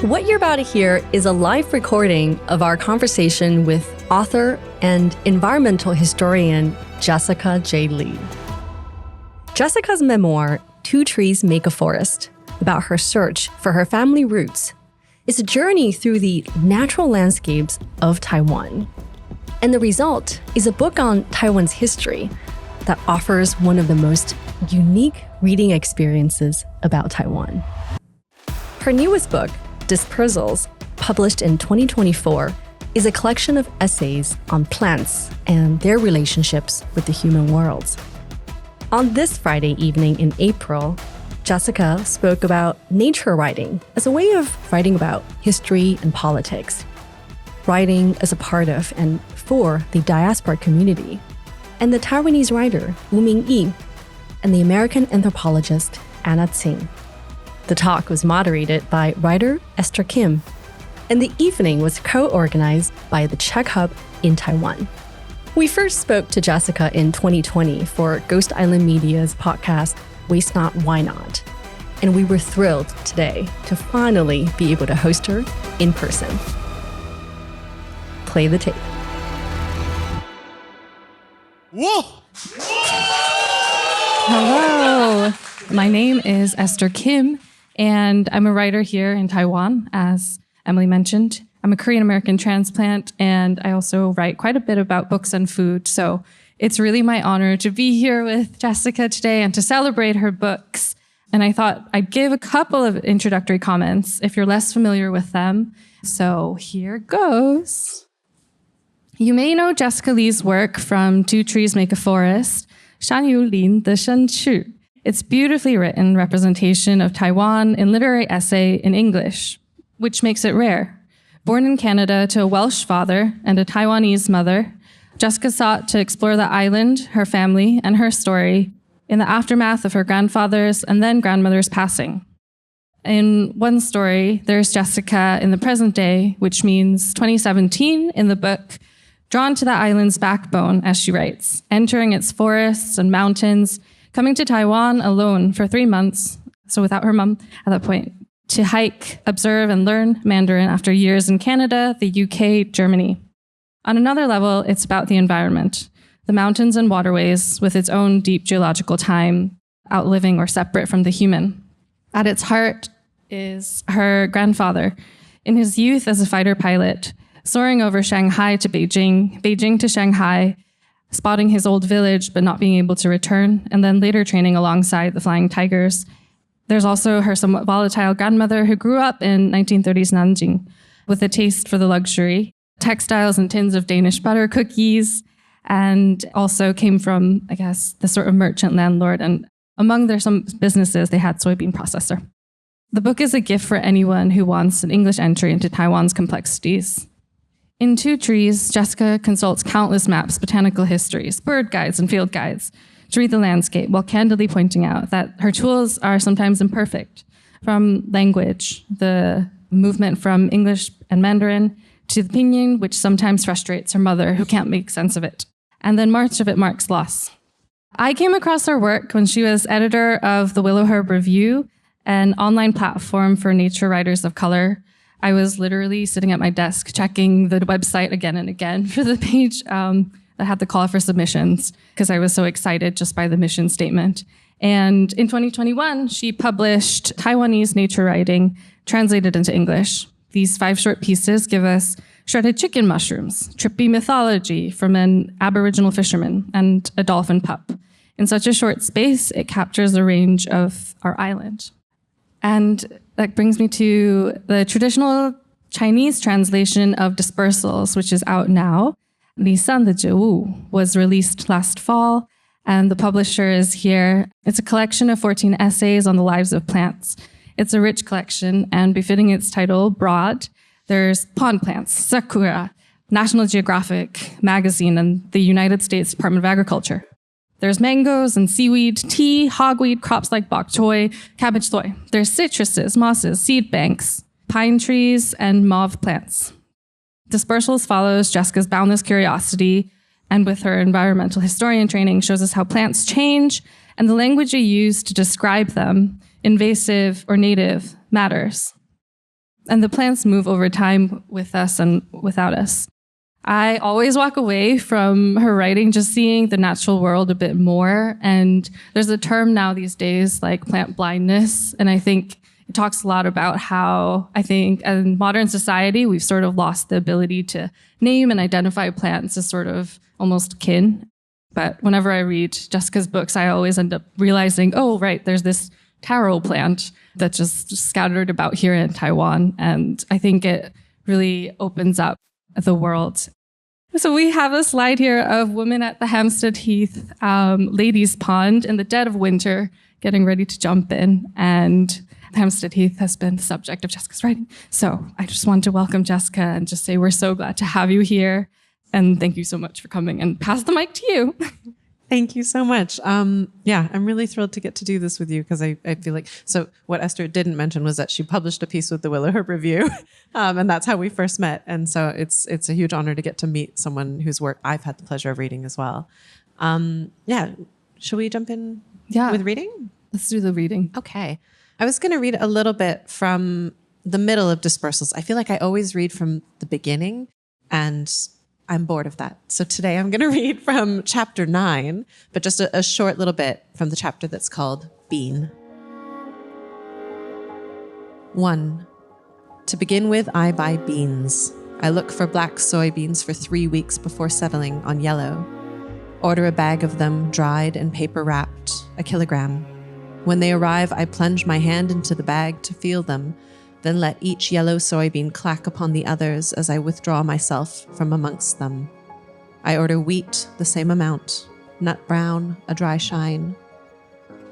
What you're about to hear is a live recording of our conversation with author and environmental historian Jessica J. Lee. Jessica's memoir, Two Trees Make a Forest, about her search for her family roots, is a journey through the natural landscapes of Taiwan. And the result is a book on Taiwan's history that offers one of the most unique reading experiences about Taiwan. Her newest book, Dispersals, published in 2024, is a collection of essays on plants and their relationships with the human world. On this Friday evening in April, Jessica spoke about nature writing as a way of writing about history and politics, writing as a part of and for the diaspora community, and the Taiwanese writer Wu Mingyi, and the American anthropologist Anna Tsing. The talk was moderated by writer Esther Kim, and the evening was co-organized by the Czech Hub in Taiwan. We first spoke to Jessica in 2020 for Ghost Island Media's podcast, Waste Not, Why Not? And we were thrilled today to finally be able to host her in person. Play the tape. Whoa! Hello, my name is Esther Kim, and I'm a writer here in Taiwan, as Emily mentioned. I'm a Korean-American transplant, and I also write quite a bit about books and food. So it's really my honor to be here with Jessica today and to celebrate her books. And I thought I'd give a couple of introductory comments if you're less familiar with them. So here goes. You may know Jessica Lee's work from Two Trees Make a Forest, 山有林的生趣. It's beautifully written representation of Taiwan in literary essay in English, which makes it rare. Born in Canada to a Welsh father and a Taiwanese mother, Jessica sought to explore the island, her family, and her story in the aftermath of her grandfather's and then grandmother's passing. In one story, there's Jessica in the present day, which means 2017 in the book, drawn to the island's backbone, as she writes, entering its forests and mountains, coming to Taiwan alone for 3 months, so without her mom at that point, to hike, observe, and learn Mandarin after years in Canada, the UK, Germany. On another level, it's about the environment, the mountains and waterways with its own deep geological time, outliving or separate from the human. At its heart is her grandfather, in his youth as a fighter pilot, soaring over Shanghai to Beijing, Beijing to Shanghai, spotting his old village but not being able to return, and then later training alongside the Flying Tigers. There's also her somewhat volatile grandmother who grew up in 1930s Nanjing with a taste for the luxury, textiles and tins of Danish butter cookies, and also came from, I guess, the sort of merchant landlord. And among their some businesses, they had soybean processor. The book is a gift for anyone who wants an English entry into Taiwan's complexities. In Two Trees, Jessica consults countless maps, botanical histories, bird guides, and field guides to read the landscape while candidly pointing out that her tools are sometimes imperfect, from language, the movement from English and Mandarin, to the pinyin, which sometimes frustrates her mother, who can't make sense of it. And then much of it marks loss. I came across her work when she was editor of the Willowherb Review, an online platform for nature writers of color. I was literally sitting at my desk checking the website again and again for the page that had the call for submissions because I was so excited just by the mission statement. And in 2021, she published Taiwanese nature writing translated into English. These 5 short pieces give us shredded chicken mushrooms, trippy mythology from an Aboriginal fisherman, and a dolphin pup. In such a short space, it captures the range of our island. And that brings me to the traditional Chinese translation of Dispersals, which is out now. 离散的植物 was released last fall, and the publisher is here. It's a collection of 14 essays on the lives of plants. It's a rich collection, and befitting its title, broad, there's pond plants, sakura, National Geographic magazine, and the United States Department of Agriculture. There's mangoes and seaweed, tea, hogweed, crops like bok choy, cabbage soy. There's citruses, mosses, seed banks, pine trees, and mauve plants. Dispersals follows Jessica's boundless curiosity, and with her environmental historian training, shows us how plants change and the language you use to describe them, invasive or native, matters. and the plants move over time with us and without us. I always walk away from her writing just seeing the natural world a bit more. And there's a term now these days like plant blindness. And I think it talks a lot about how I think in modern society, we've sort of lost the ability to name and identify plants as sort of almost kin. But whenever I read Jessica's books, I always end up realizing, oh, right, there's this taro plant that's just scattered about here in Taiwan. And I think it really opens up the world. So we have a slide here of women at the Hampstead Heath ladies' pond in the dead of winter, getting ready to jump in. And Hampstead Heath has been the subject of Jessica's writing. So I just want to welcome Jessica and just say we're so glad to have you here. And thank you so much for coming, and pass the mic to you. Thank you so much. Yeah, I'm really thrilled to get to do this with you because I feel like, so what Esther didn't mention was that she published a piece with the Willowherb Review, and that's how we first met. And so it's a huge honor to get to meet someone whose work I've had the pleasure of reading as well. Yeah, should we jump in with reading? Let's do the reading. Okay. I was going to read a little bit from the middle of Dispersals. I feel like I always read from the beginning, and I'm bored of that. So today I'm going to read from chapter 9, but just a short little bit from the chapter that's called Bean. 1. To begin with, I buy beans. I look for black soybeans for 3 weeks before settling on yellow. Order a bag of them, dried and paper wrapped, 1 kilogram. When they arrive, I plunge my hand into the bag to feel them, then let each yellow soybean clack upon the others as I withdraw myself from amongst them. I order wheat, the same amount, nut brown, a dry shine.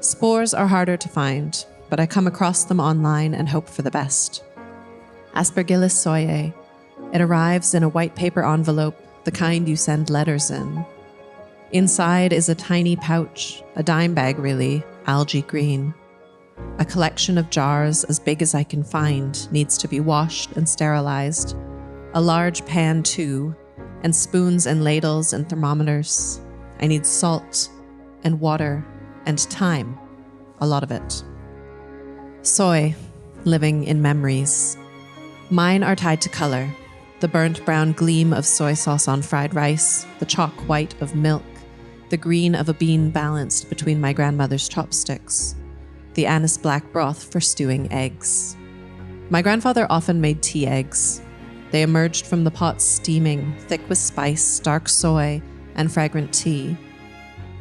Spores are harder to find, but I come across them online and hope for the best. Aspergillus soyae. It arrives in a white paper envelope, the kind you send letters in. Inside is a tiny pouch, a dime bag really, algae green. A collection of jars as big as I can find needs to be washed and sterilized. A large pan too, and spoons and ladles and thermometers. I need salt and water and time, a lot of it. Soy, living in memories. Mine are tied to color. The burnt brown gleam of soy sauce on fried rice, the chalk white of milk, the green of a bean balanced between my grandmother's chopsticks. The anise black broth for stewing eggs. My grandfather often made tea eggs. They emerged from the pot steaming, thick with spice, dark soy, and fragrant tea.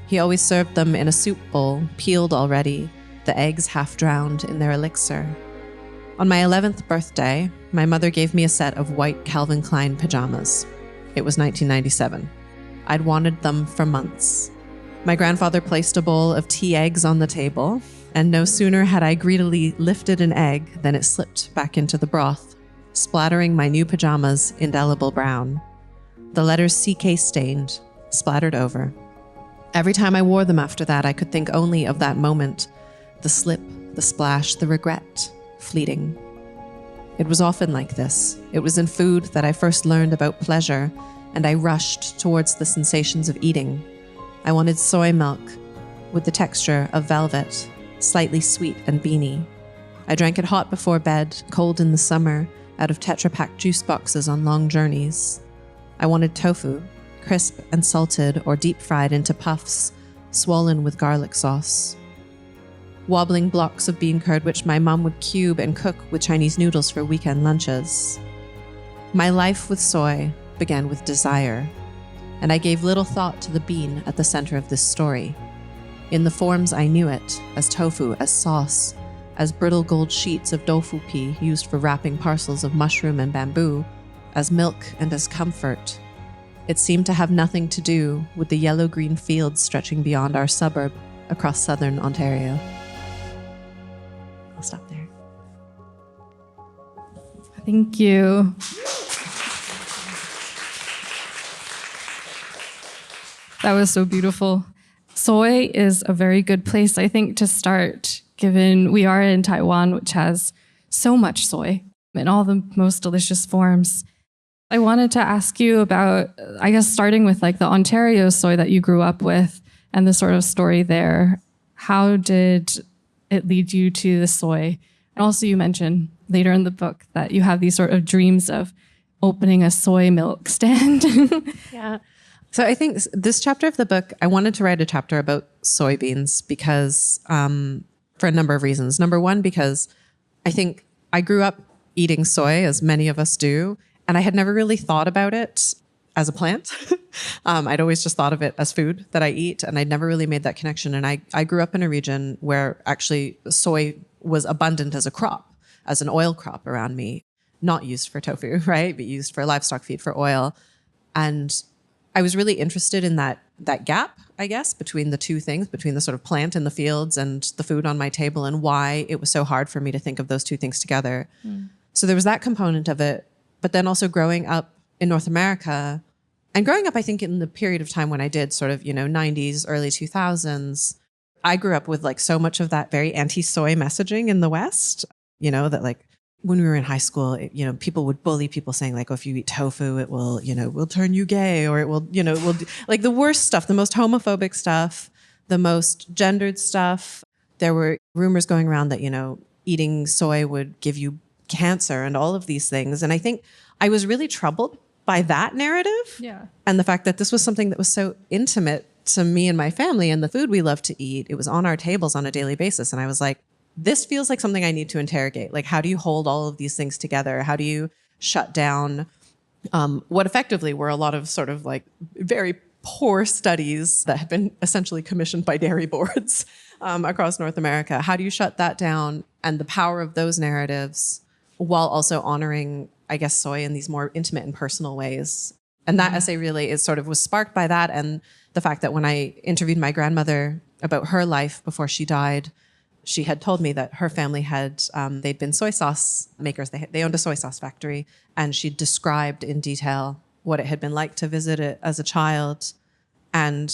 He always served them in a soup bowl, peeled already, the eggs half drowned in their elixir. On my 11th birthday, my mother gave me a set of white Calvin Klein pajamas. It was 1997. I'd wanted them for months. My grandfather placed a bowl of tea eggs on the table, and no sooner had I greedily lifted an egg than it slipped back into the broth, splattering my new pajamas indelible brown. The letters CK stained, splattered over. Every time I wore them after that, I could think only of that moment, the slip, the splash, the regret, fleeting. It was often like this. It was in food that I first learned about pleasure, and I rushed towards the sensations of eating. I wanted soy milk with the texture of velvet, slightly sweet and beany. I drank it hot before bed, cold in the summer, out of Tetra Pak juice boxes on long journeys. I wanted tofu, crisp and salted or deep fried into puffs, swollen with garlic sauce. Wobbling blocks of bean curd which my mom would cube and cook with Chinese noodles for weekend lunches. My life with soy began with desire, and I gave little thought to the bean at the center of this story. In the forms I knew it, as tofu, as sauce, as brittle gold sheets of tofu pea used for wrapping parcels of mushroom and bamboo, as milk and as comfort. It seemed to have nothing to do with the yellow-green fields stretching beyond our suburb across southern Ontario. I'll stop there. Thank you. That was so beautiful. Soy is a very good place, I think, to start, given we are in Taiwan, which has so much soy in all the most delicious forms. I wanted to ask you about, I guess, starting with like the Ontario soy that you grew up with and the sort of story there. How did it lead you to the soy? And also you mentioned later in the book that you have these sort of dreams of opening a soy milk stand. Yeah. So I think this chapter of the book, I wanted to write a chapter about soybeans because for a number of reasons. Number one, because I think I grew up eating soy, as many of us do, and I had never really thought about it as a plant. I'd always just thought of it as food that I eat, and I'd never really made that connection. And I grew up in a region where actually soy was abundant as a crop, as an oil crop around me, not used for tofu, right? But used for livestock feed, for oil. And I was really interested in that gap, I guess, between the two things, between the sort of plant in the fields and the food on my table, and why it was so hard for me to think of those two things together. So there was that component of it. But then also growing up in North America, and growing up, I think, in the period of time when I did sort of, 90s, early 2000s, I grew up with like so much of that very anti-soy messaging in the West, that like when we were in high school, people would bully people saying like, oh, if you eat tofu, it will, will turn you gay, or it will, like the worst stuff, the most homophobic stuff, the most gendered stuff. There were rumors going around that, eating soy would give you cancer and all of these things. And I think I was really troubled by that narrative. Yeah. And the fact that this was something that was so intimate to me and my family and the food we love to eat. It was on our tables on a daily basis. And I was like, this feels like something I need to interrogate. Like, how do you hold all of these things together? How do you shut down what effectively were a lot of sort of like very poor studies that had been essentially commissioned by dairy boards across North America? How do you shut that down and the power of those narratives while also honoring, I guess, soy in these more intimate and personal ways? And that essay really was sparked by that, and the fact that when I interviewed my grandmother about her life before she died, she had told me that her family had, they'd been soy sauce makers. They owned a soy sauce factory, and she described in detail what it had been like to visit it as a child. And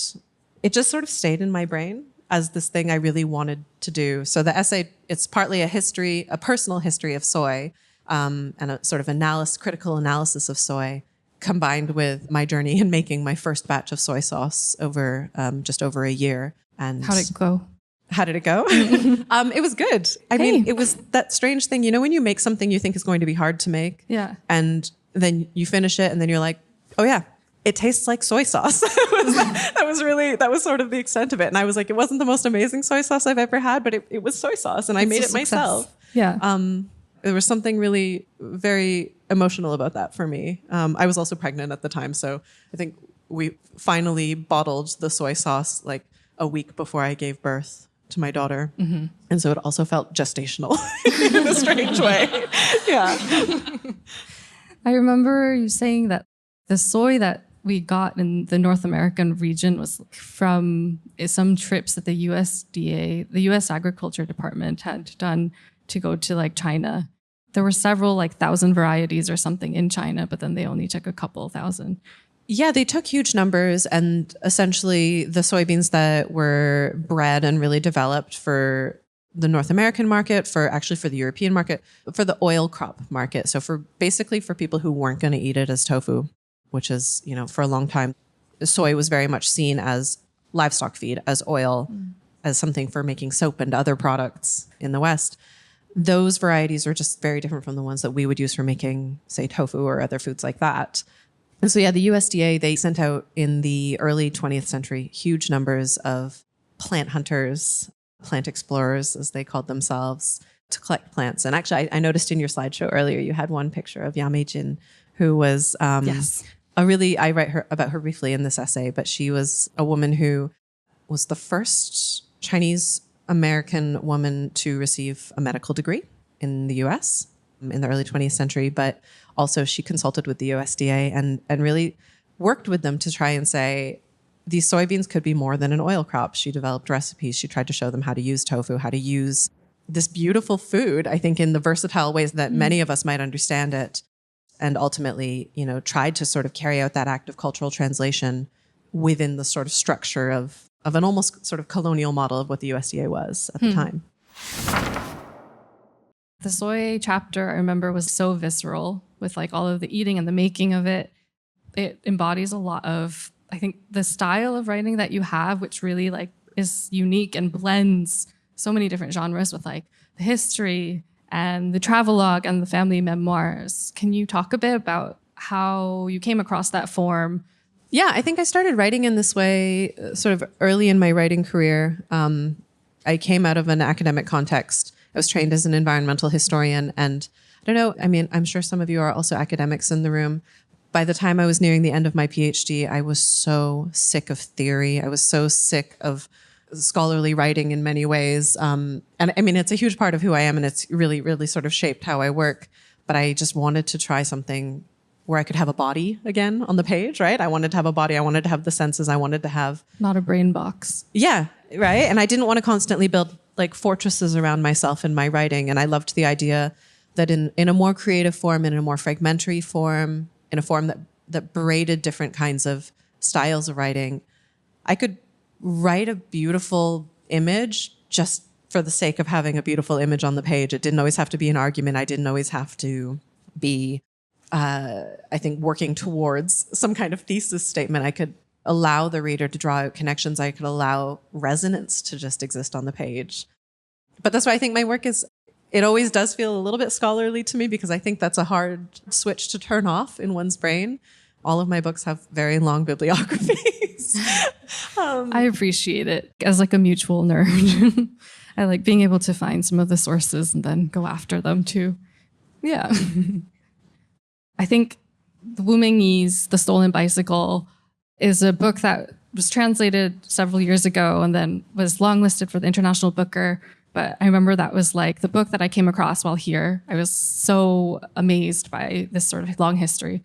it just sort of stayed in my brain as this thing I really wanted to do. So the essay, it's partly a personal history of soy, and a sort of critical analysis of soy, combined with my journey in making my first batch of soy sauce over just over a year. And How'd it go? How did it go? It was good. I mean, it was that strange thing, when you make something you think is going to be hard to make, Yeah. and then you finish it, and then you're like, oh yeah, it tastes like soy sauce. That was sort of the extent of it. And I was like, it wasn't the most amazing soy sauce I've ever had, but it was soy sauce, and I made it myself. Yeah. There was something really very emotional about that for me. I was also pregnant at the time, so I think we finally bottled the soy sauce like a week before I gave birth to my daughter. Mm-hmm. And so it also felt gestational in a strange way. Yeah. I remember you saying that the soy that we got in the North American region was from some trips that the USDA, the U.S. Agriculture Department, had done to go to like China. There were several like 1,000 varieties or something in China, but then they only took a couple thousand. Yeah, they took huge numbers, and essentially the soybeans that were bred and really developed for the North American market, for the European market, for the oil crop market. So basically for people who weren't going to eat it as tofu, which is, for a long time, soy was very much seen as livestock feed, as oil, as something for making soap and other products in the West. Those varieties are just very different from the ones that we would use for making, say, tofu or other foods like that. And so, yeah, the USDA, they sent out in the early 20th century huge numbers of plant hunters, plant explorers, as they called themselves, to collect plants. And actually, I noticed in your slideshow earlier, you had one picture of Yamei Jin, who was Yes. I write about her briefly in this essay, but she was a woman who was the first Chinese American woman to receive a medical degree in the US in the early 20th century, but also she consulted with the USDA and really worked with them to try and say, these soybeans could be more than an oil crop. She developed recipes. She tried to show them how to use tofu, how to use this beautiful food, I think, in the versatile ways that many of us might understand it. And ultimately, tried to sort of carry out that act of cultural translation within the sort of structure of an almost sort of colonial model of what the USDA was at the time. The soy chapter, I remember, was so visceral with like all of the eating and the making of it. It embodies a lot of, I think, the style of writing that you have, which really like is unique and blends so many different genres with like the history and the travelogue and the family memoirs. Can you talk a bit about how you came across that form? Yeah, I think I started writing in this way sort of early in my writing career. I came out of an academic context. I was trained as an environmental historian, and I don't know, I mean, I'm sure some of you are also academics in the room. By the time I was nearing the end of my PhD, I was so sick of theory. I was so sick of scholarly writing in many ways. And I mean, it's a huge part of who I am, and it's really, really sort of shaped how I work. But I just wanted to try something where I could have a body again on the page, right? I wanted to have a body. I wanted to have the senses. I wanted to have... Not a brain box. Yeah, right? And I didn't want to constantly build like fortresses around myself in my writing. And I loved the idea that in a more creative form, in a more fragmentary form, in a form that braided different kinds of styles of writing, I could write a beautiful image just for the sake of having a beautiful image on the page. It didn't always have to be an argument. I didn't always have to be, I think, working towards some kind of thesis statement. I could allow the reader to draw out connections. I could allow resonance to just exist on the page. But that's why I think my work is, it always does feel a little bit scholarly to me, because I think that's a hard switch to turn off in one's brain. All of my books have very long bibliographies. I appreciate it as like a mutual nerd. I like being able to find some of the sources and then go after them too. Yeah. I think The Wumingese, The Stolen Bicycle, is a book that was translated several years ago and then was longlisted for the International Booker. But I remember that was like the book that I came across while here. I was so amazed by this sort of long history.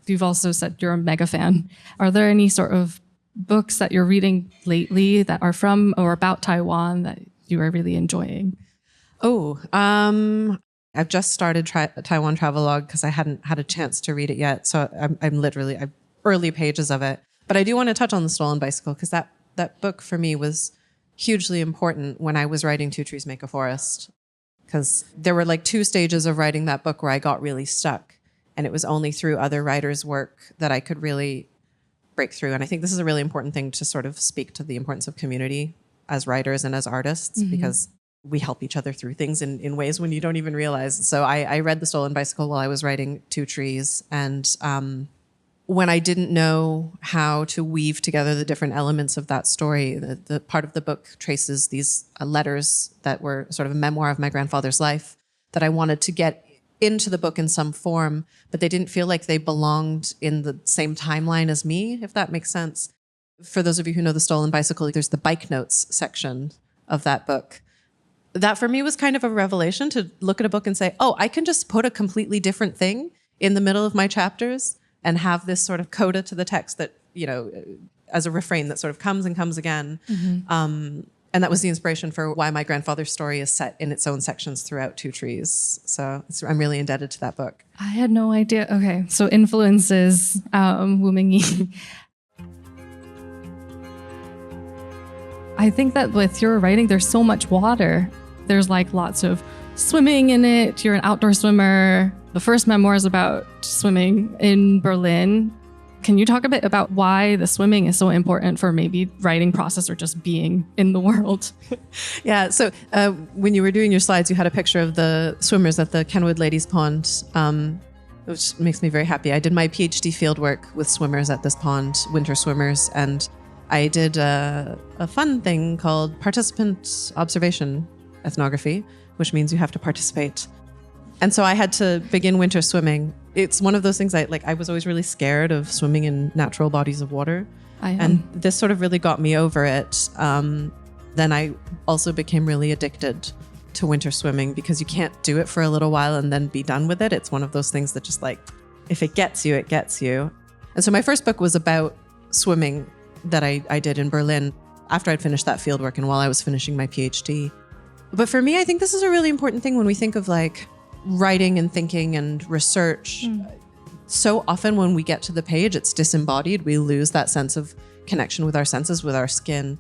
You've also said you're a mega fan. Are there any sort of books that you're reading lately that are from or about Taiwan that you are really enjoying? I've just started Taiwan Travelogue because I hadn't had a chance to read it yet. So I'm literally early pages of it. But I do want to touch on The Stolen Bicycle, because that book for me was hugely important when I was writing Two Trees Make a Forest, because there were like 2 stages of writing that book where I got really stuck, and it was only through other writers' work that I could really break through. And I think this is a really important thing to sort of speak to the importance of community as writers and as artists, because we help each other through things in ways when you don't even realize. So I read The Stolen Bicycle while I was writing Two Trees, and when I didn't know how to weave together the different elements of that story, the part of the book traces these letters that were sort of a memoir of my grandfather's life that I wanted to get into the book in some form, but they didn't feel like they belonged in the same timeline as me, if that makes sense. For those of you who know The Stolen Bicycle, there's the bike notes section of that book. That for me was kind of a revelation, to look at a book and say, oh, I can just put a completely different thing in the middle of my chapters and have this sort of coda to the text that, you know, as a refrain that sort of comes and comes again. And that was the inspiration for why my grandfather's story is set in its own sections throughout Two Trees. So I'm really indebted to that book. I had no idea. Okay, so influences Wumingese. I think that with your writing, there's so much water. There's like lots of swimming in it. You're an outdoor swimmer. The first memoir is about swimming in Berlin. Can you talk a bit about why the swimming is so important for maybe writing process or just being in the world? Yeah, so when you were doing your slides, you had a picture of the swimmers at the Kenwood Ladies Pond, which makes me very happy. I did my PhD fieldwork with swimmers at this pond, winter swimmers, and I did a fun thing called participant observation ethnography, which means you have to participate. And so I had to begin winter swimming. It's one of those things I was always really scared of swimming in natural bodies of water. And this sort of really got me over it. Then I also became really addicted to winter swimming, because you can't do it for a little while and then be done with it. It's one of those things that just like, if it gets you, it gets you. And so my first book was about swimming that I did in Berlin after I'd finished that fieldwork and while I was finishing my PhD. But for me, I think this is a really important thing when we think of like writing and thinking and research. So often when we get to the page, it's disembodied. We lose that sense of connection with our senses, with our skin.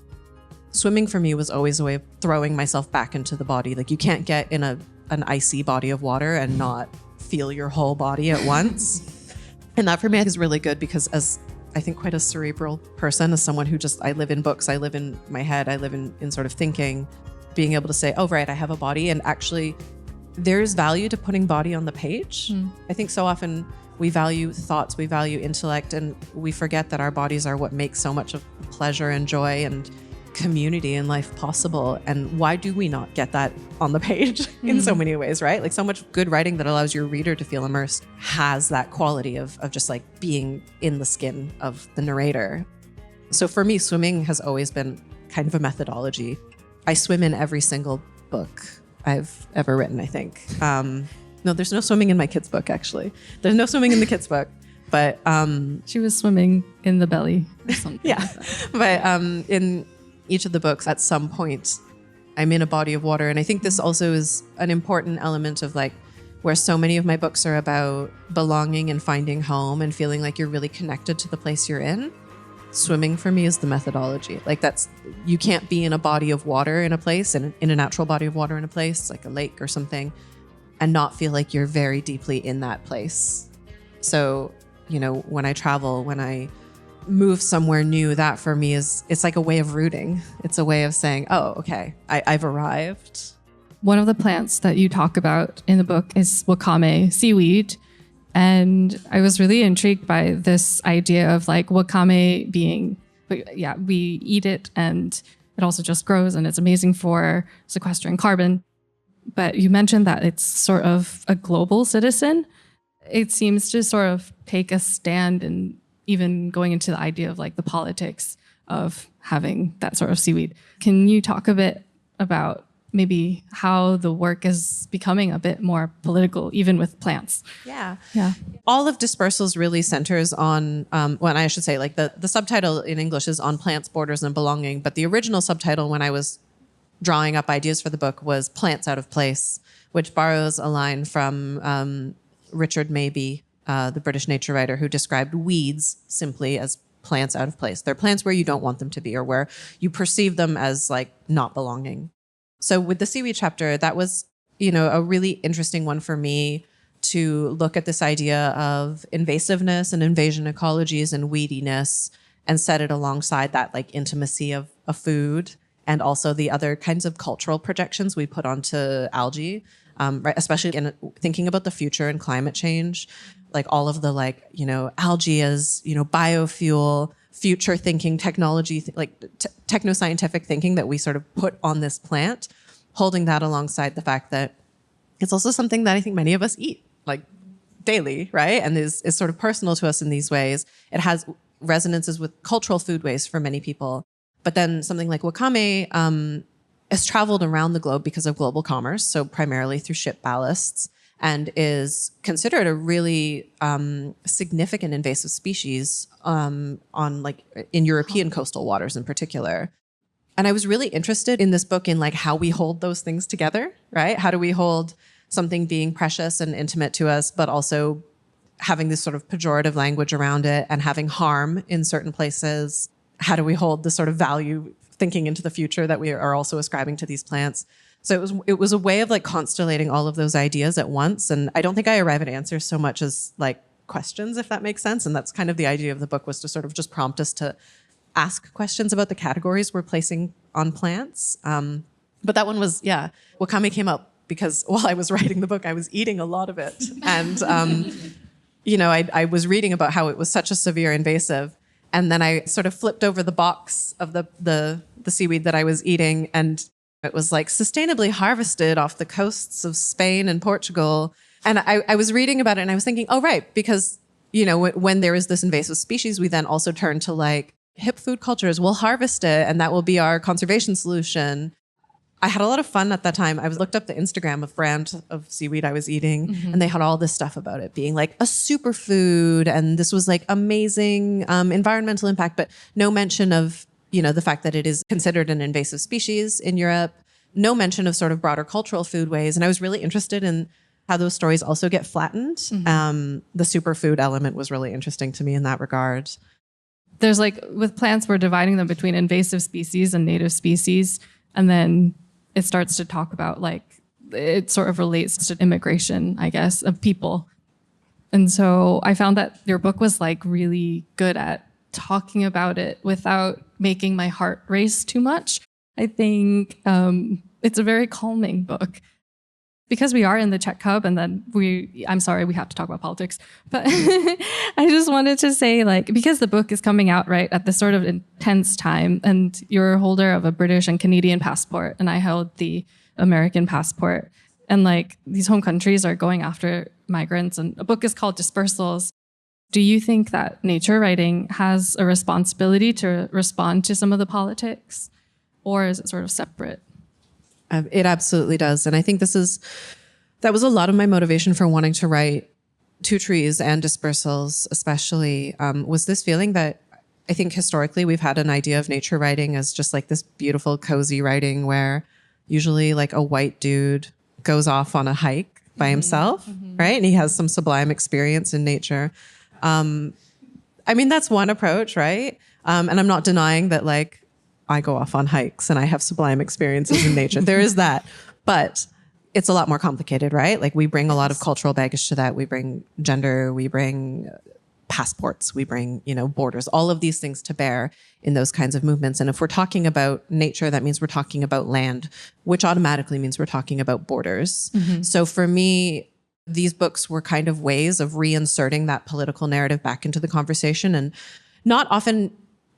Swimming for me was always a way of throwing myself back into the body. Like you can't get in an icy body of water and not feel your whole body at once. And that for me is really good, because as I think quite a cerebral person, as someone who I live in books, I live in my head, I live in sort of thinking, being able to say, oh, right, I have a body, and actually there's value to putting body on the page. I think so often we value thoughts, we value intellect, and we forget that our bodies are what makes so much of pleasure and joy and community in life possible. And why do we not get that on the page in so many ways, right? Like so much good writing that allows your reader to feel immersed has that quality of just like being in the skin of the narrator. So for me, swimming has always been kind of a methodology. I swim in every single book I've ever written, I think. No, there's no swimming in my kids' book, actually. There's no swimming in the kids' book, but... she was swimming in the belly or something. Yeah, like but in each of the books, at some point, I'm in a body of water. And I think this also is an important element of like where so many of my books are about belonging and finding home and feeling like you're really connected to the place you're in. Swimming for me is the methodology. Like you can't be in a body of water in a place, in a natural body of water in a place, like a lake or something, and not feel like you're very deeply in that place. So, when I travel, when I move somewhere new, that for me it's like a way of rooting. It's a way of saying, oh, okay, I've arrived. One of the plants that you talk about in the book is wakame seaweed. And I was really intrigued by this idea of like wakame being, we eat it and it also just grows and it's amazing for sequestering carbon. But you mentioned that it's sort of a global citizen. It seems to sort of take a stand and even going into the idea of like the politics of having that sort of seaweed. Can you talk a bit about maybe how the work is becoming a bit more political, even with plants? Yeah. Yeah. All of Dispersals really centers on, I should say, like the subtitle in English is on plants, borders, and belonging. But the original subtitle when I was drawing up ideas for the book was Plants Out of Place, which borrows a line from Richard Mabey, the British nature writer, who described weeds simply as plants out of place. They're plants where you don't want them to be or where you perceive them as like not belonging. So with the seaweed chapter, that was, a really interesting one for me to look at this idea of invasiveness and invasion ecologies and weediness and set it alongside that like intimacy of food and also the other kinds of cultural projections we put onto algae, right? Especially in thinking about the future and climate change, like all of the algae as, biofuel, future thinking, technology, techno-scientific thinking that we sort of put on this plant, holding that alongside the fact that it's also something that I think many of us eat like daily, right? And is sort of personal to us in these ways. It has resonances with cultural foodways for many people. But then something like wakame has traveled around the globe because of global commerce, so primarily through ship ballasts, and is considered a really significant invasive species in European coastal waters in particular. And I was really interested in this book in like how we hold those things together, right? How do we hold something being precious and intimate to us, but also having this sort of pejorative language around it and having harm in certain places? How do we hold the sort of value thinking into the future that we are also ascribing to these plants? So it was a way of like constellating all of those ideas at once. And I don't think I arrive at answers so much as like questions, if that makes sense. And that's kind of the idea of the book, was to sort of just prompt us to ask questions about the categories we're placing on plants. But that one was, wakame came up because while I was writing the book, I was eating a lot of it. And, I was reading about how it was such a severe invasive. And then I sort of flipped over the box of the seaweed that I was eating, and it was like sustainably harvested off the coasts of Spain and Portugal. And I was reading about it and I was thinking, oh, right, because, when there is this invasive species, we then also turn to like hip food cultures. We'll harvest it and that will be our conservation solution. I had a lot of fun at that time. I looked up the Instagram of brand of seaweed I was eating, and they had all this stuff about it being like a superfood. And this was like amazing environmental impact, but no mention of, the fact that it is considered an invasive species in Europe, no mention of sort of broader cultural foodways. And I was really interested in how those stories also get flattened. The superfood element was really interesting to me in that regard. There's like, with plants, we're dividing them between invasive species and native species. And then it starts to talk about like, it sort of relates to immigration, I guess, of people. And so I found that your book was like really good at talking about it without making my heart race too much. I think it's a very calming book. because we are in the Czech Hub, and then I'm sorry, we have to talk about politics, but I just wanted to say, like, because the book is coming out right at this sort of intense time, and you're a holder of a British and Canadian passport, and I held the American passport, and like these home countries are going after migrants, and a book is called Dispersals. Do you think that nature writing has a responsibility to respond to some of the politics, or is it sort of separate? It absolutely does. And I think that was a lot of my motivation for wanting to write Two Trees and Dispersals, especially, was this feeling that I think historically we've had an idea of nature writing as just like this beautiful, cozy writing where usually like a white dude goes off on a hike by himself, right? And he has some sublime experience in nature. I mean, that's one approach, right? And I'm not denying that, like, I go off on hikes and I have sublime experiences in nature. There is that, but it's a lot more complicated, right? Like we bring a lot of cultural baggage to that. We bring gender, we bring passports, we bring, borders, all of these things to bear in those kinds of movements. And if we're talking about nature, that means we're talking about land, which automatically means we're talking about borders. So for me, these books were kind of ways of reinserting that political narrative back into the conversation, and not often,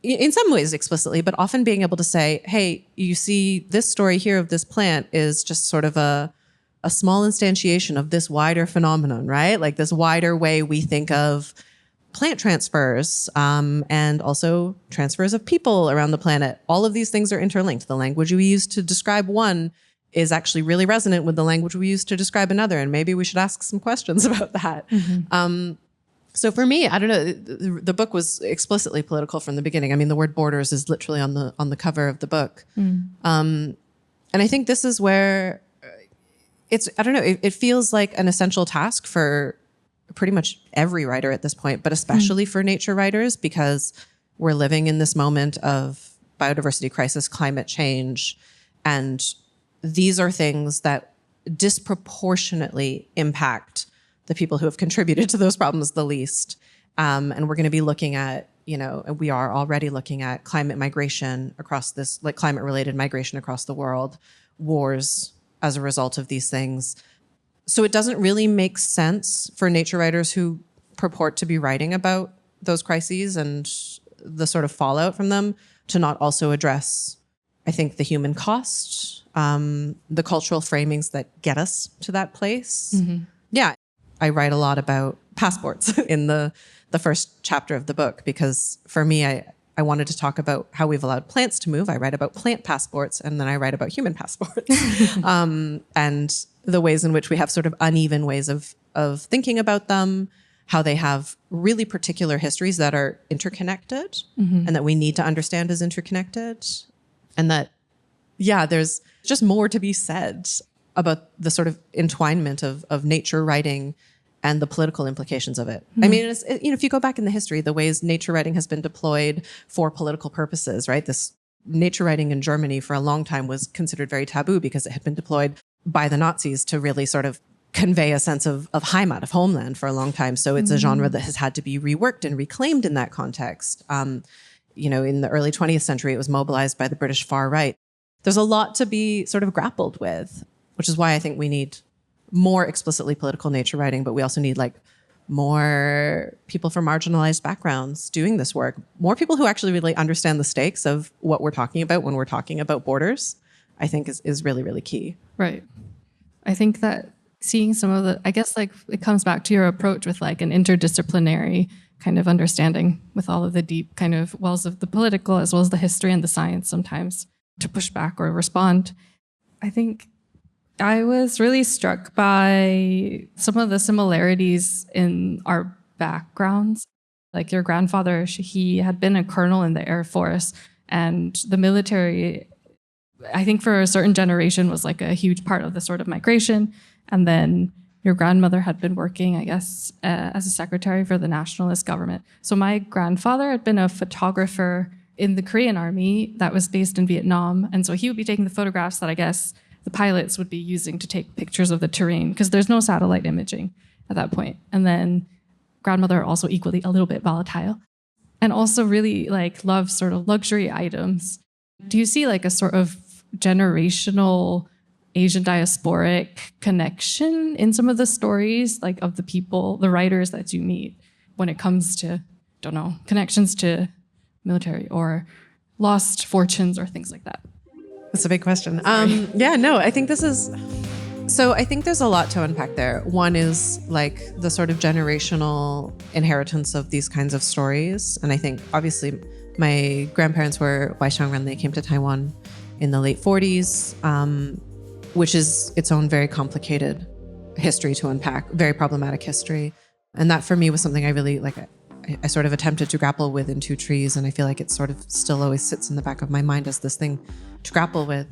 in some ways explicitly, but often being able to say, hey, you see this story here of this plant is just sort of a small instantiation of this wider phenomenon, right? Like this wider way we think of plant transfers, and also transfers of people around the planet. All of these things are interlinked. The language we use to describe one is actually really resonant with the language we use to describe another. And maybe we should ask some questions about that. So for me, I don't know, the book was explicitly political from the beginning. I mean, the word borders is literally on the cover of the book. And I think this is where I don't know, it feels like an essential task for pretty much every writer at this point, but especially for nature writers, because we're living in this moment of biodiversity crisis, climate change, and these are things that disproportionately impact the people who have contributed to those problems the least. And we're going to be looking at, and we are already looking at climate migration across this, like climate-related migration across the world, wars as a result of these things. So it doesn't really make sense for nature writers who purport to be writing about those crises and the sort of fallout from them to not also address, I think, the human cost, the cultural framings that get us to that place. Yeah. I write a lot about passports in the first chapter of the book, because for me, I wanted to talk about how we've allowed plants to move. I write about plant passports, and then I write about human passports. And the ways in which we have sort of uneven ways of thinking about them, how they have really particular histories that are interconnected and that we need to understand as interconnected. And that, yeah, there's just more to be said about the sort of entwinement of nature writing and the political implications of it. I mean, if you go back in the history, the ways nature writing has been deployed for political purposes, right? This nature writing in Germany for a long time was considered very taboo because it had been deployed by the Nazis to really sort of convey a sense of Heimat, of homeland, for a long time. So it's a genre that has had to be reworked and reclaimed in that context. In the early 20th century, it was mobilized by the British far right. There's a lot to be sort of grappled with, which is why I think we need more explicitly political nature writing, but we also need like more people from marginalized backgrounds doing this work, more people who actually really understand the stakes of what we're talking about when we're talking about borders, I think is really, really key. Right. I think that seeing some of I guess like it comes back to your approach with like an interdisciplinary kind of understanding with all of the deep kind of wells of the political as well as the history and the science sometimes to push back or respond. I think I was really struck by some of the similarities in our backgrounds. Like your grandfather, he had been a colonel in the Air Force, and the military, I think for a certain generation, was like a huge part of the sort of migration. And then your grandmother had been working, I guess, as a secretary for the nationalist government. So my grandfather had been a photographer in the Korean Army that was based in Vietnam. And so he would be taking the photographs that I guess the pilots would be using to take pictures of the terrain, because there's no satellite imaging at that point. And then grandmother also equally a little bit volatile and also really like loves sort of luxury items. Do you see like a sort of generational Asian diasporic connection in some of the stories, like of the people, the writers that you meet when it comes to, don't know, connections to military or lost fortunes or things like that? That's a big question. Yeah, no, I think this is... So I think there's a lot to unpack there. One is like the sort of generational inheritance of these kinds of stories. And I think obviously my grandparents were Waishangren. They came to Taiwan in the late 40s, which is its own very complicated history to unpack, very problematic history. And that for me was something I really like. I sort of attempted to grapple with in Two Trees, and I feel like it sort of still always sits in the back of my mind as this thing to grapple with.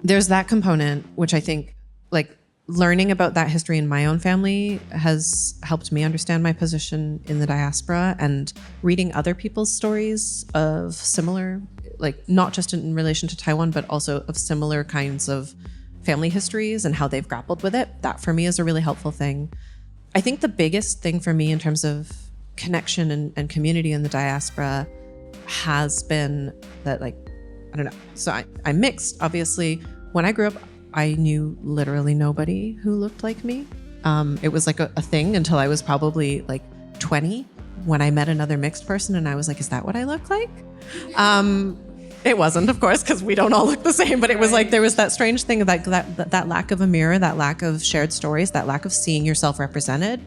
There's that component, which I think like learning about that history in my own family has helped me understand my position in the diaspora, and reading other people's stories of similar, like not just in relation to Taiwan, but also of similar kinds of family histories and how they've grappled with it. That for me is a really helpful thing. I think the biggest thing for me in terms of connection and community in the diaspora has been that, like, I don't know. So I'm mixed. Obviously, when I grew up, I knew literally nobody who looked like me. It was like a thing until I was probably like 20 when I met another mixed person and I was like, is that what I look like? It wasn't, of course, because we don't all look the same, but it was like there was that strange thing of that lack of a mirror, that lack of shared stories, that lack of seeing yourself represented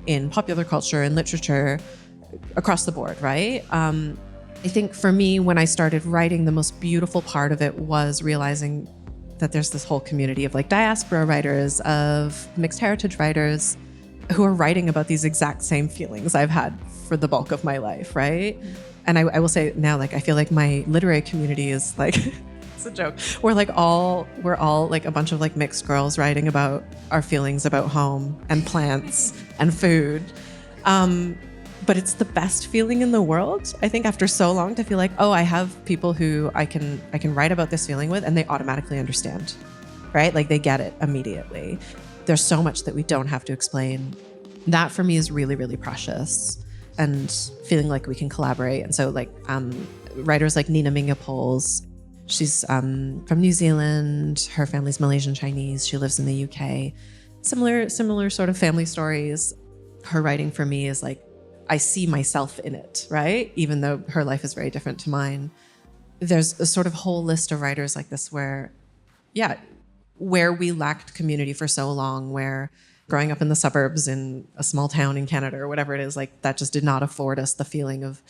in popular culture and literature across the board, right? I think for me, when I started writing, the most beautiful part of it was realizing that there's this whole community of like diaspora writers, of mixed heritage writers who are writing about these exact same feelings I've had for the bulk of my life, right? And I will say now, like, I feel like my literary community is like, it's a joke. We're all like a bunch of like mixed girls writing about our feelings about home and plants and food. But it's the best feeling in the world, I think, after so long, to feel like, oh, I have people who I can write about this feeling with, and they automatically understand, right? Like they get it immediately. There's so much that we don't have to explain. That for me is really, really precious, and feeling like we can collaborate. And so like writers like Nina Minga-Poles, she's from New Zealand, her family's Malaysian Chinese, she lives in the UK. Similar sort of family stories. Her writing for me is like, I see myself in it, right? Even though her life is very different to mine. There's a sort of whole list of writers like this where we lacked community for so long, where growing up in the suburbs in a small town in Canada or whatever it is, like that just did not afford us the feeling of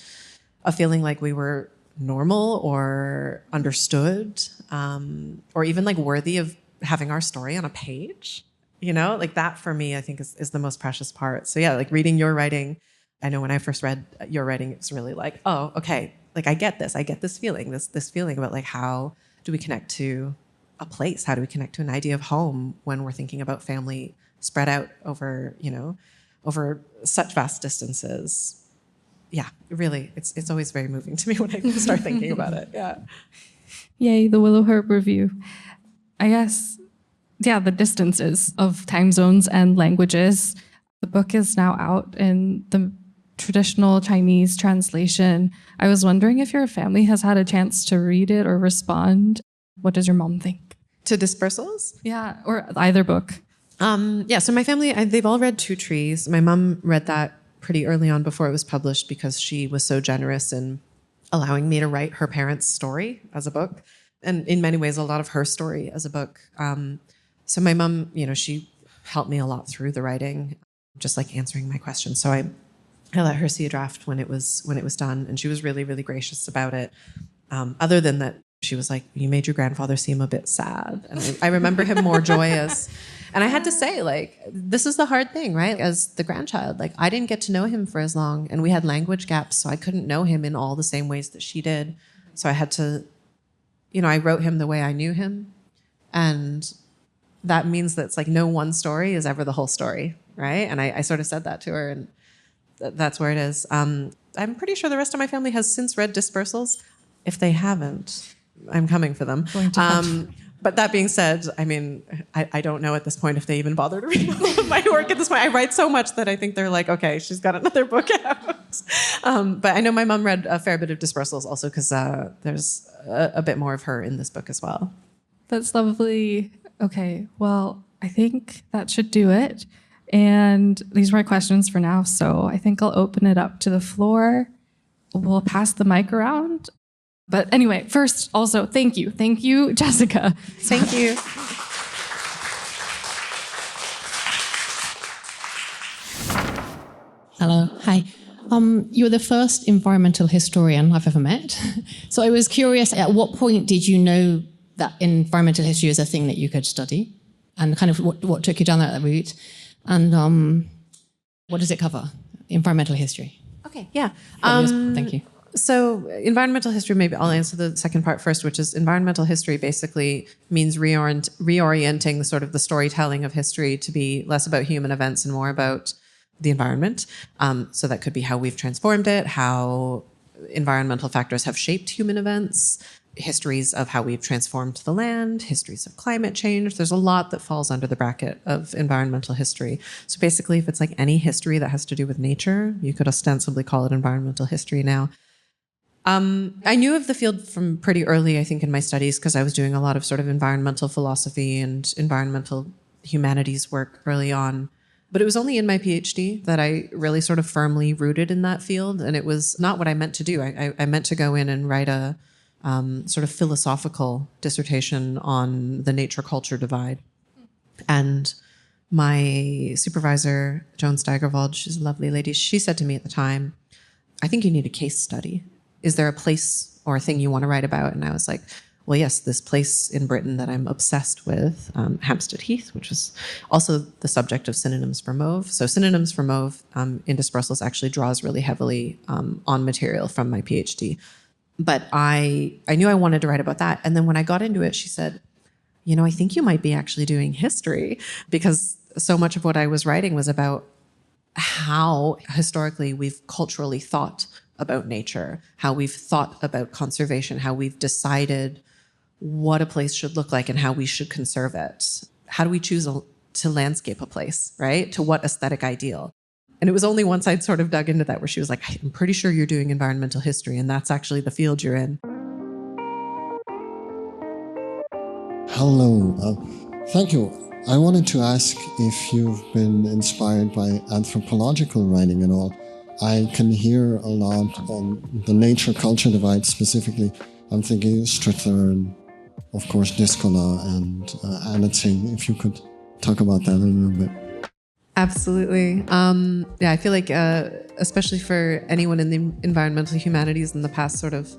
like we were normal or understood, or even like worthy of having our story on a page, you know? Like that for me, I think is the most precious part. So yeah, like reading your writing, I know when I first read your writing, it's really like, oh, okay, like I get this feeling, this feeling about like how do we connect to a place? How do we connect to an idea of home when we're thinking about family spread out over, over such vast distances? Yeah, really, it's always very moving to me when I start thinking about it. Yeah. Yay, the Willowherb review. I guess, yeah, the distances of time zones and languages. The book is now out in the traditional Chinese translation. I was wondering if your family has had a chance to read it or respond. What does your mom think? To Dispersals? Yeah, or either book. So my family, they've all read Two Trees. My mom read that pretty early on before it was published because she was so generous in allowing me to write her parents' story as a book. And in many ways, a lot of her story as a book. So my mom, she helped me a lot through the writing, just like answering my questions. So I let her see a draft when it was done, and she was really, really gracious about it. Other than that, she was like, you made your grandfather seem a bit sad. And I remember him more joyous. And I had to say, like, this is the hard thing, right? As the grandchild, like, I didn't get to know him for as long, and we had language gaps, so I couldn't know him in all the same ways that she did. So I had to, I wrote him the way I knew him. And that means that it's like no one story is ever the whole story, right? And I sort of said that to her, and that's where it is. I'm pretty sure the rest of my family has since read Dispersals. If they haven't, I'm coming for them. But that being said, I mean, I don't know at this point if they even bother to read all of my work at this point. I write so much that I think they're like, okay, she's got another book out. But I know my mom read a fair bit of Dispersals also because there's a bit more of her in this book as well. That's lovely. Okay, well, I think that should do it. And these are my questions for now, so I think I'll open it up to the floor. We'll pass the mic around. But anyway, first, also, thank you. Thank you, Jessica. Thank you. Hello. Hi. You're the first environmental historian I've ever met. So I was curious, at what point did you know that environmental history is a thing that you could study? And kind of what took you down that route? And what does it cover? Environmental history. Okay, yeah. Thank you. So environmental history, maybe I'll answer the second part first, which is environmental history basically means reorienting sort of the storytelling of history to be less about human events and more about the environment. So that could be how we've transformed it, how environmental factors have shaped human events, histories of how we've transformed the land, histories of climate change. There's a lot that falls under the bracket of environmental history. So basically, if it's like any history that has to do with nature, you could ostensibly call it environmental history now. I knew of the field from pretty early, I think, in my studies, because I was doing a lot of sort of environmental philosophy and environmental humanities work early on. But it was only in my PhD that I really sort of firmly rooted in that field. And it was not what I meant to do. I meant to go in and write a sort of philosophical dissertation on the nature-culture divide. And my supervisor, Joan Steigerwald, she's a lovely lady, she said to me at the time, I think you need a case study. Is there a place or a thing you want to write about? And I was like, well, yes, this place in Britain that I'm obsessed with, Hampstead Heath, which was also the subject of Synonyms for Mauve. So Synonyms for Mauve in Dispersals actually draws really heavily on material from my PhD. But I knew I wanted to write about that. And then when I got into it, she said, you know, I think you might be actually doing history, because so much of what I was writing was about how historically we've culturally thought about nature, how we've thought about conservation, how we've decided what a place should look like and how we should conserve it. How do we choose to landscape a place, right? To what aesthetic ideal? And it was only once I'd sort of dug into that where she was like, I'm pretty sure you're doing environmental history, and that's actually the field you're in. Hello. Thank you. I wanted to ask if you've been inspired by anthropological writing at all. I can hear a lot on the nature-culture divide specifically. I'm thinking Struther and, of course, Discola and Anitsing. If you could talk about that a little bit. Absolutely. Yeah, I feel like, especially for anyone in the environmental humanities in the past sort of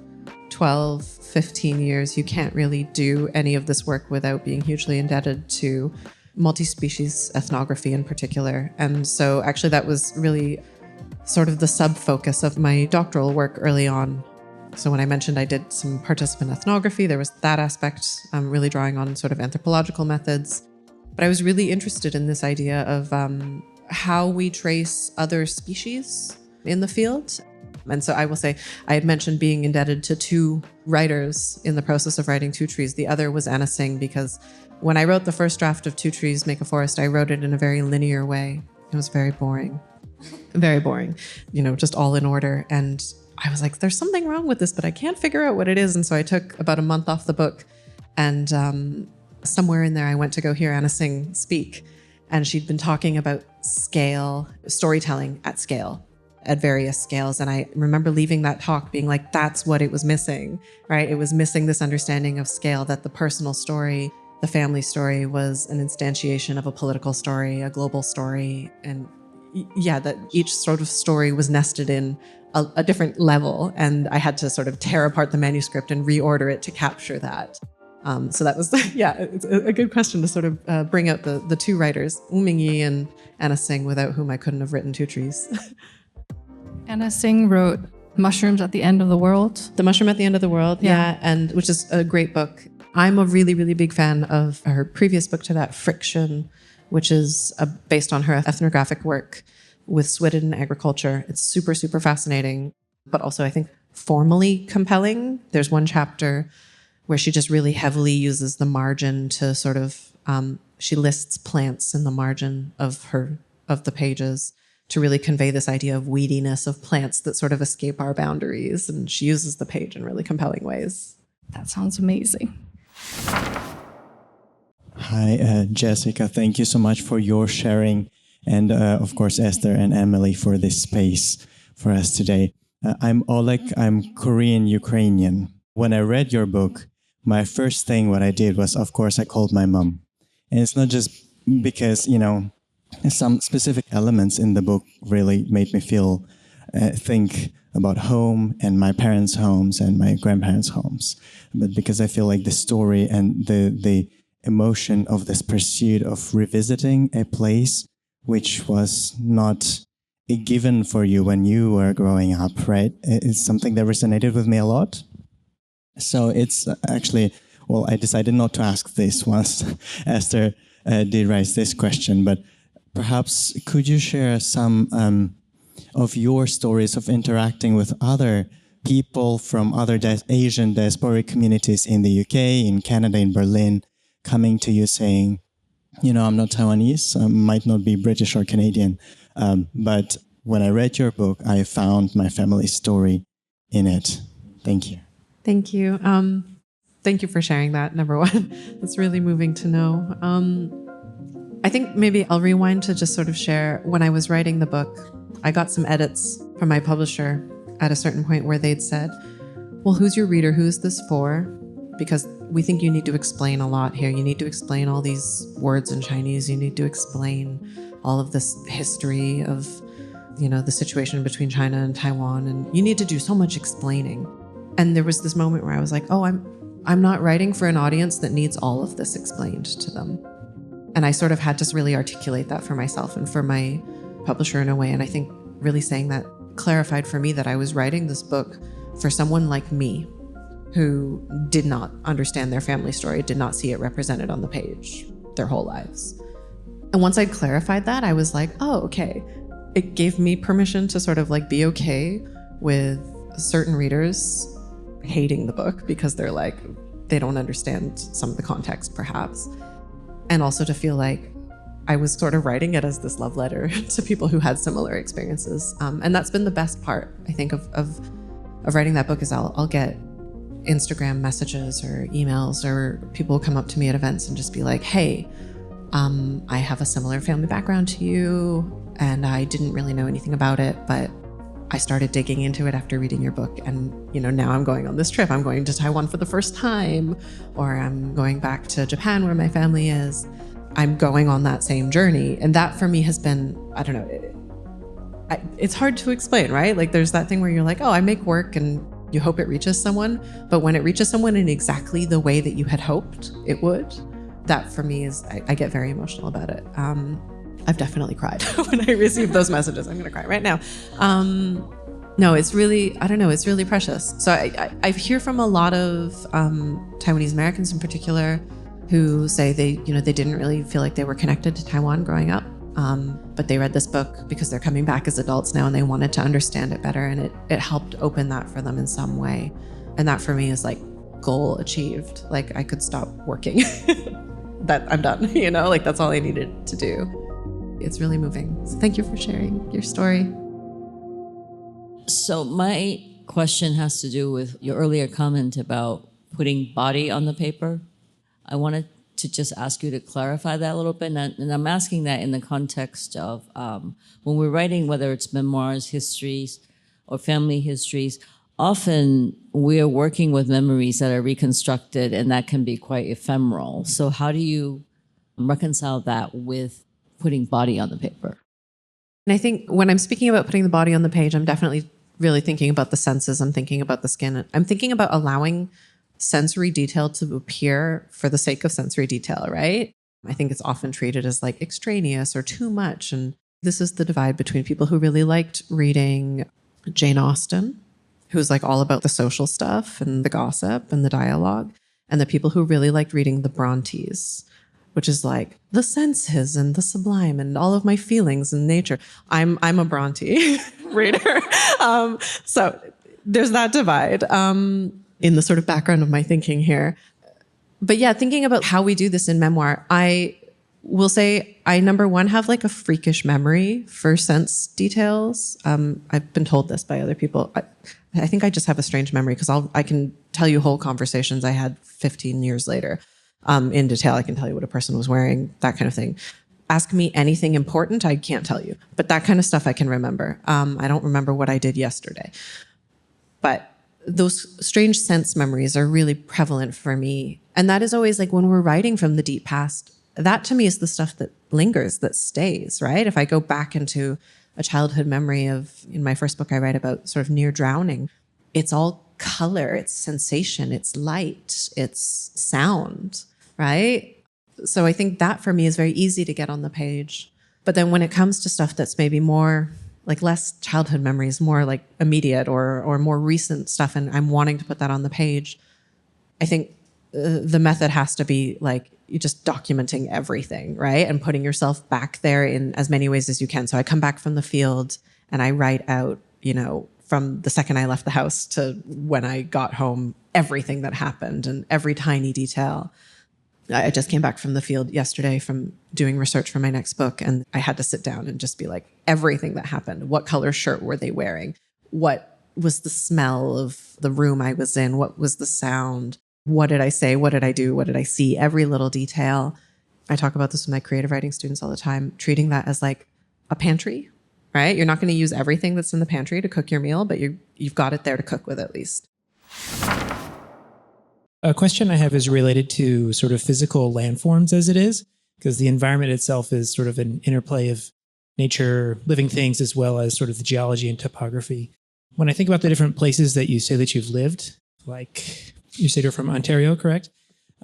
12, 15 years, you can't really do any of this work without being hugely indebted to multi-species ethnography in particular. And so actually that was really sort of the sub-focus of my doctoral work early on. So when I mentioned I did some participant ethnography, there was that aspect, really drawing on sort of anthropological methods. But I was really interested in this idea of how we trace other species in the field. And so I will say, I had mentioned being indebted to two writers in the process of writing Two Trees. The other was Anna Singh, because when I wrote the first draft of Two Trees Make a Forest, I wrote it in a very linear way. It was very boring. Very boring, you know, just all in order. And I was like, there's something wrong with this, but I can't figure out what it is. And so I took about a month off the book, and somewhere in there, I went to go hear Anna Singh speak. And she'd been talking about scale, storytelling at scale, at various scales. And I remember leaving that talk being like, that's what it was missing, right? It was missing this understanding of scale, that the personal story, the family story was an instantiation of a political story, a global story. And yeah, that each sort of story was nested in a different level. And I had to sort of tear apart the manuscript and reorder it to capture that. So that was, yeah, it's a good question to sort of bring out the two writers, Wu Mingyi and Anna Singh, without whom I couldn't have written Two Trees. Anna Singh wrote Mushrooms at the End of the World. The Mushroom at the End of the World, yeah, and which is a great book. I'm a really, really big fan of her previous book to that, Friction, which is based on her ethnographic work with Swidden agriculture. It's super, super fascinating, but also I think formally compelling. There's one chapter where she just really heavily uses the margin to sort of, she lists plants in the margin of the pages to really convey this idea of weediness of plants that sort of escape our boundaries. And she uses the page in really compelling ways. That sounds amazing. Hi, Jessica. Thank you so much for your sharing. And of course, Esther and Emily for this space for us today. I'm Oleg. I'm Korean-Ukrainian. When I read your book, my first thing what I did was, of course, I called my mom. And it's not just because, some specific elements in the book really made me think about home and my parents' homes and my grandparents' homes. But because I feel like the story and the emotion of this pursuit of revisiting a place which was not a given for you when you were growing up, right? It's something that resonated with me a lot. So it's actually, I decided not to ask this once Esther did raise this question, but perhaps could you share some of your stories of interacting with other people from other Asian diasporic communities in the UK, in Canada, in Berlin, coming to you saying, I'm not Taiwanese, I might not be British or Canadian, but when I read your book, I found my family's story in it. Thank you. Thank you. Thank you for sharing that, number one. It's really moving to know. I think maybe I'll rewind to just sort of share, when I was writing the book, I got some edits from my publisher at a certain point where they'd said, well, who's your reader? Who's this for? Because we think you need to explain a lot here. You need to explain all these words in Chinese. You need to explain all of this history of, the situation between China and Taiwan. And you need to do so much explaining. And there was this moment where I was like, oh, I'm not writing for an audience that needs all of this explained to them. And I sort of had to really articulate that for myself and for my publisher in a way. And I think really saying that clarified for me that I was writing this book for someone like me who did not understand their family story, did not see it represented on the page their whole lives. And once I'd clarified that, I was like, oh, okay. It gave me permission to sort of be okay with certain readers hating the book because they don't understand some of the context perhaps. And also to feel like I was sort of writing it as this love letter to people who had similar experiences. And that's been the best part, I think, of writing that book is I'll get Instagram messages or emails, or people will come up to me at events and just be like, hey, I have a similar family background to you, and I didn't really know anything about it, but I started digging into it after reading your book. And, now I'm going on this trip. I'm going to Taiwan for the first time, or I'm going back to Japan where my family is. I'm going on that same journey. And that for me has been, I don't know, it's hard to explain, right? There's that thing where you're like, oh, I make work and you hope it reaches someone. But when it reaches someone in exactly the way that you had hoped it would, that for me is, I get very emotional about it. I've definitely cried when I receive those messages. I'm going to cry right now. No, it's really, I don't know, it's really precious. So I hear from a lot of Taiwanese Americans in particular who say they didn't really feel like they were connected to Taiwan growing up. But they read this book because they're coming back as adults now and they wanted to understand it better. And it helped open that for them in some way. And that for me is goal achieved. I could stop working. That I'm done, that's all I needed to do. It's really moving. So thank you for sharing your story. So my question has to do with your earlier comment about putting body on the paper. I wanted to just ask you to clarify that a little bit. And I'm asking that in the context of when we're writing, whether it's memoirs, histories, or family histories, often we are working with memories that are reconstructed and that can be quite ephemeral. So how do you reconcile that with putting body on the paper? And I think when I'm speaking about putting the body on the page, I'm definitely really thinking about the senses. I'm thinking about the skin. I'm thinking about allowing sensory detail to appear for the sake of sensory detail, right? I think it's often treated as extraneous or too much. And this is the divide between people who really liked reading Jane Austen, who's all about the social stuff and the gossip and the dialogue, and the people who really liked reading the Brontes, which is the senses and the sublime and all of my feelings and nature. I'm a Bronte reader. So there's that divide in the sort of background of my thinking here. But yeah, thinking about how we do this in memoir, I will say I, number one, have a freakish memory for sense details. I've been told this by other people. I think I just have a strange memory because I can tell you whole conversations I had 15 years later. in detail. I can tell you what a person was wearing, that kind of thing. Ask me anything important, I can't tell you. But that kind of stuff I can remember. I don't remember what I did yesterday. But those strange sense memories are really prevalent for me. And that is always like when we're writing from the deep past, that to me is the stuff that lingers, that stays, right? If I go back into a childhood memory of, in my first book, I write about sort of near drowning, it's all color, it's sensation, it's light, it's sound, right? So I think that for me is very easy to get on the page. But then when it comes to stuff that's maybe more like less childhood memories, more like immediate or more recent stuff, and I'm wanting to put that on the page, I think the method has to be like you just documenting everything, right? And putting yourself back there in as many ways as you can. So I come back from the field and I write out, from the second I left the house to when I got home, everything that happened and every tiny detail. I just came back from the field yesterday from doing research for my next book, and I had to sit down and just be like, everything that happened. What color shirt were they wearing? What was the smell of the room I was in? What was the sound? What did I say? What did I do? What did I see? Every little detail. I talk about this with my creative writing students all the time, treating that as like a pantry, right? You're not going to use everything that's in the pantry to cook your meal, but you've got it there to cook with at least. A question I have is related to sort of physical landforms as it is, because the environment itself is sort of an interplay of nature, living things, as well as sort of the geology and topography. When I think about the different places that you say that you've lived, like you said you're from Ontario, correct?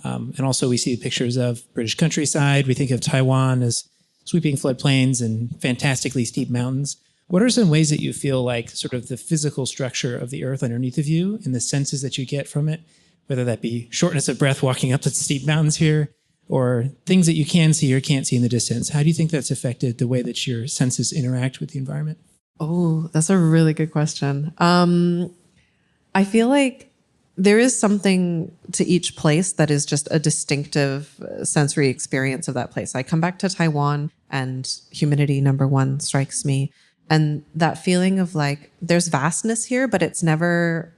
And also we see pictures of British countryside. We think of Taiwan as sweeping floodplains and fantastically steep mountains. What are some ways that you feel like sort of the physical structure of the earth underneath of you and the senses that you get from it, whether that be shortness of breath walking up the steep mountains here, or things that you can see or can't see in the distance? How do you think that's affected the way that your senses interact with the environment? Oh, that's a really good question. I feel like there is something to each place that is just a distinctive sensory experience of that place. I come back to Taiwan and humidity, number one, strikes me. And that feeling of like, there's vastness here, but it's never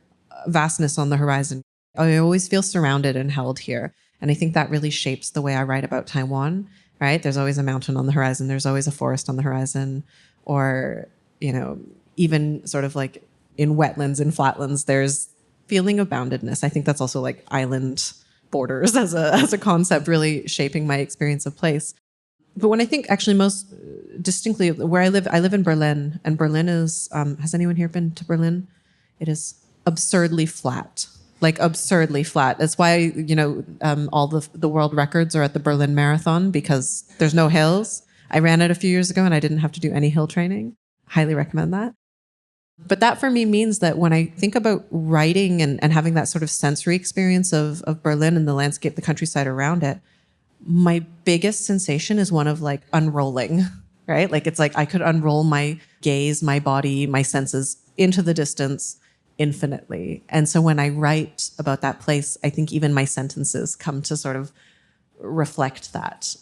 vastness on the horizon. I always feel surrounded and held here. And I think that really shapes the way I write about Taiwan, right? There's always a mountain on the horizon. There's always a forest on the horizon. Or, even sort of like in wetlands and flatlands, there's feeling of boundedness. I think that's also like island borders as a concept really shaping my experience of place. But when I think actually most distinctly where I live in Berlin, and Berlin is, has anyone here been to Berlin? It is absurdly flat. Like absurdly flat. That's why, all the world records are at the Berlin Marathon, because there's no hills. I ran it a few years ago and I didn't have to do any hill training. Highly recommend that. But that for me means that when I think about writing and having that sort of sensory experience of Berlin and the landscape, the countryside around it, my biggest sensation is one of like unrolling, right? Like it's like I could unroll my gaze, my body, my senses into the distance infinitely. And so when I write about that place, I think even my sentences come to sort of reflect that.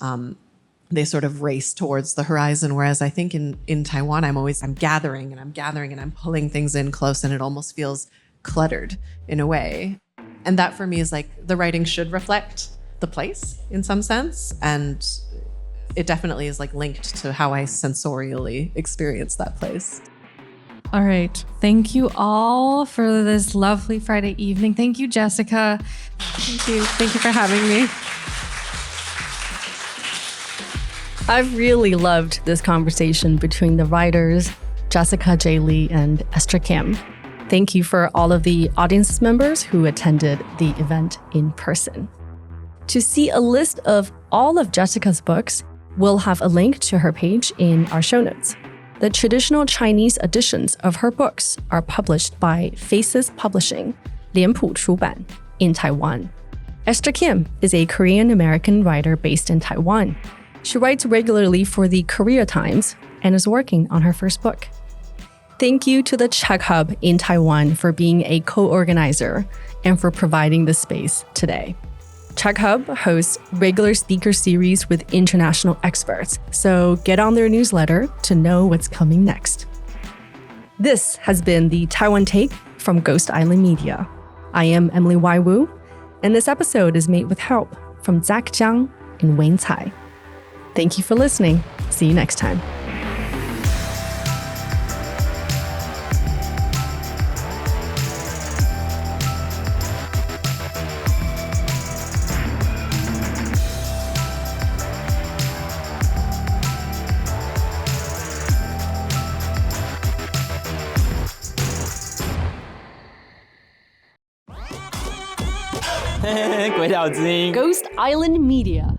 They sort of race towards the horizon. Whereas I think in Taiwan, I'm gathering and I'm pulling things in close, and it almost feels cluttered in a way. And that for me is like the writing should reflect the place in some sense. And it definitely is like linked to how I sensorially experience that place. All right. Thank you all for this lovely Friday evening. Thank you, Jessica. Thank you. Thank you for having me. I've really loved this conversation between the writers, Jessica J. Lee and Esther Kim. Thank you for all of the audience members who attended the event in person. To see a list of all of Jessica's books, we'll have a link to her page in our show notes. The traditional Chinese editions of her books are published by Faces Publishing, 脸谱出版, in Taiwan. Esther Kim is a Korean-American writer based in Taiwan. She writes regularly for the Korea Times and is working on her first book. Thank you to the Czech Hub in Taiwan for being a co-organizer and for providing the space today. Czech Hub hosts regular speaker series with international experts, so get on their newsletter to know what's coming next. This has been the Taiwan Take from Ghost Island Media. I am Emily Y. Wu, and this episode is made with help from Zach Jiang and Wayne Tsai. Thank you for listening. See you next time. Ghost Island Media.